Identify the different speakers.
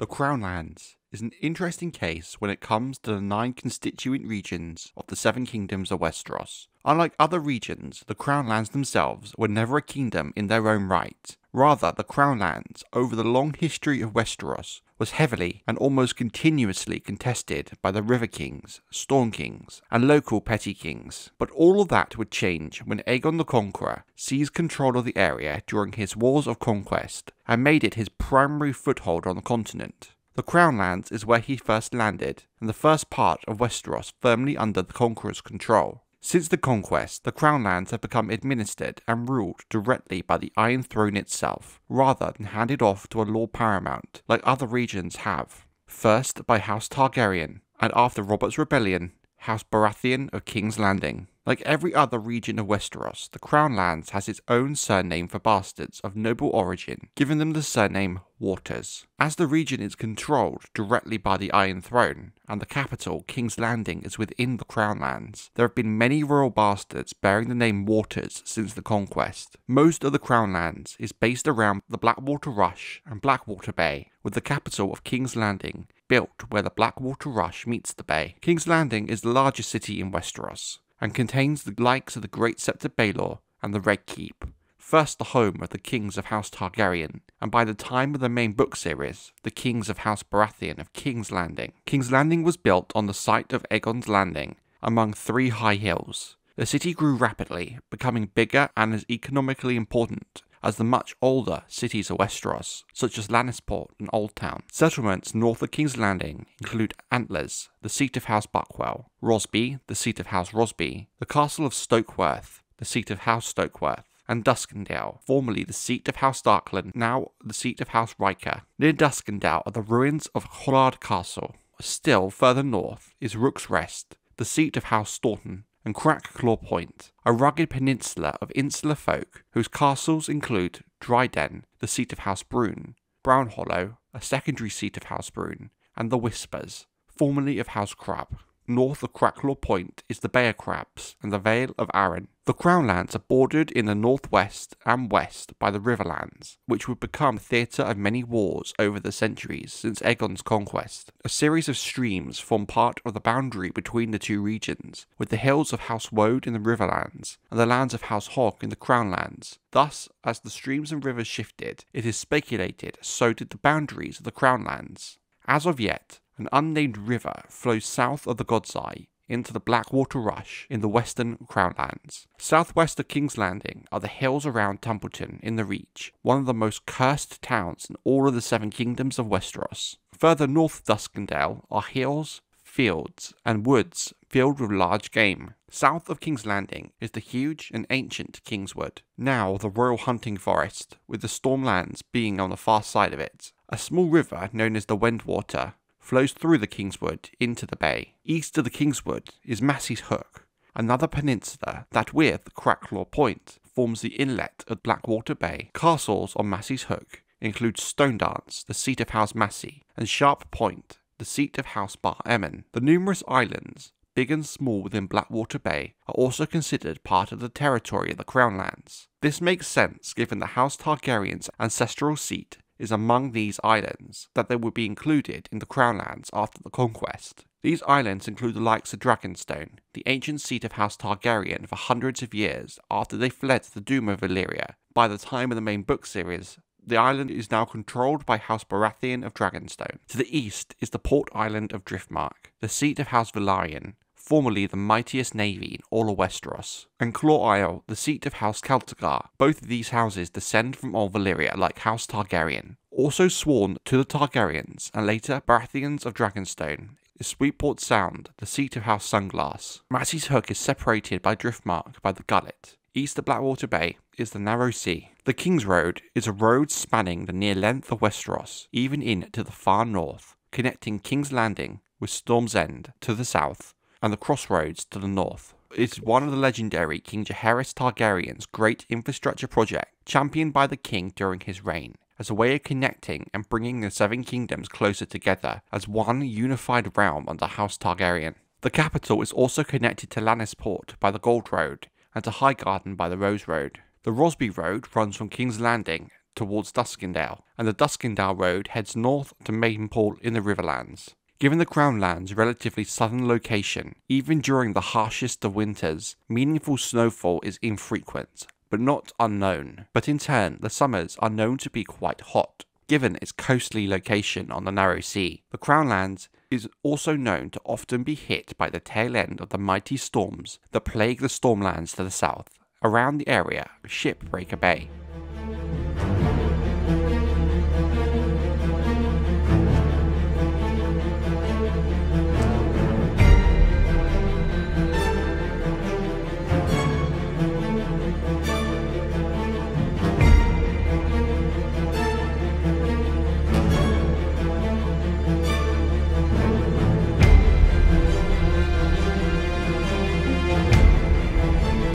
Speaker 1: The Crownlands is an interesting case when it comes to the 9 constituent regions of the 7 kingdoms of Westeros. Unlike other regions, the Crownlands themselves were never a kingdom in their own right. Rather, the Crownlands, over the long history of Westeros, was heavily and almost continuously contested by the River Kings, Storm Kings, and local petty kings. But all of that would change when Aegon the Conqueror seized control of the area during his wars of conquest and made it his primary foothold on the continent. The Crownlands is where he first landed, and the first part of Westeros firmly under the Conqueror's control. Since the conquest, the Crownlands have become administered and ruled directly by the Iron Throne itself, rather than handed off to a Lord Paramount like other regions have. First by House Targaryen, and after Robert's Rebellion, House Baratheon of King's Landing. Like every other region of Westeros, the Crownlands has its own surname for bastards of noble origin, giving them the surname Waters. As the region is controlled directly by the Iron Throne, and the capital, King's Landing, is within the Crownlands, there have been many royal bastards bearing the name Waters since the conquest. Most of the Crownlands is based around the Blackwater Rush and Blackwater Bay, with the capital of King's Landing built where the Blackwater Rush meets the bay. King's Landing is the largest city in Westeros, and contains the likes of the Great Scepter Baelor and the Red Keep, first the home of the kings of House Targaryen, and by the time of the main book series, the kings of House Baratheon of King's Landing. King's Landing was built on the site of Aegon's Landing, among 3 high hills. The city grew rapidly, becoming bigger and as economically important as the much older cities of Westeros, such as Lannisport and Oldtown. Settlements north of King's Landing include Antlers, the seat of House Buckwell, Rosby, the seat of House Rosby, the castle of Stokeworth, the seat of House Stokeworth, and Duskendale, formerly the seat of House Darkland, now the seat of House Riker. Near Duskendale are the ruins of Hollard Castle. Still further north is Rook's Rest, the seat of House Staunton, and Crackclaw Point, a rugged peninsula of insular folk whose castles include Dryden, the seat of House Brune, Brown Hollow, a secondary seat of House Brune, and the Whispers, formerly of House Crab. North of Crackclaw Point is the Bay of Crabs and the Vale of Arryn. The Crownlands are bordered in the northwest and west by the riverlands, which would become theatre of many wars over the centuries since Aegon's conquest. A series of streams form part of the boundary between the 2 regions, with the hills of House Woad in the riverlands and the lands of House Hawk in the Crownlands. Thus, as the streams and rivers shifted, it is speculated so did the boundaries of the Crownlands. As of yet, an unnamed river flows south of the God's Eye into the Blackwater Rush in the western Crownlands. Southwest of King's Landing are the hills around Templeton in the Reach, one of the most cursed towns in all of the 7 kingdoms of Westeros. Further north of Duskendale are hills, fields, and woods filled with large game. South of King's Landing is the huge and ancient Kingswood, now the royal hunting forest, with the Stormlands being on the far side of it. A small river known as the Wendwater flows through the Kingswood into the bay. East of the Kingswood is Massey's Hook, another peninsula that with Crackclaw Point forms the inlet of Blackwater Bay. Castles on Massey's Hook include Stonedance, the seat of House Massey, and Sharp Point, the seat of House Bar Emmon. The numerous islands, big and small within Blackwater Bay, are also considered part of the territory of the Crownlands. This makes sense given the House Targaryen's ancestral seat is among these islands, that they would be included in the Crownlands after the conquest. These islands include the likes of Dragonstone, the ancient seat of House Targaryen for hundreds of years after they fled the doom of Valyria. By the time of the main book series, the island is now controlled by House Baratheon of Dragonstone. To the east is the port island of Driftmark, the seat of House Velaryon, formerly the mightiest navy in all of Westeros, and Claw Isle, the seat of House Celtigar. Both of these houses descend from old Valyria like House Targaryen. Also sworn to the Targaryens, and later Baratheons of Dragonstone, is Sweetport Sound, the seat of House Sunglass. Massey's Hook is separated by Driftmark by the Gullet. East of Blackwater Bay is the Narrow Sea. The Kingsroad is a road spanning the near length of Westeros, even into the far north, connecting King's Landing with Storm's End to the south, and the crossroads to the north. It is one of the legendary King Jaehaerys Targaryen's great infrastructure project, championed by the king during his reign, as a way of connecting and bringing the 7 kingdoms closer together as one unified realm under House Targaryen. The capital is also connected to Lannisport by the Gold Road, and to Highgarden by the Rose Road. The Rosby Road runs from King's Landing towards Duskendale, and the Duskendale Road heads north to Maidenpool in the Riverlands. Given the Crownlands' relatively southern location, even during the harshest of winters, meaningful snowfall is infrequent, but not unknown. But in turn, the summers are known to be quite hot, given its coastly location on the narrow sea. The Crownlands is also known to often be hit by the tail end of the mighty storms that plague the Stormlands to the south, around the area of Shipbreaker Bay.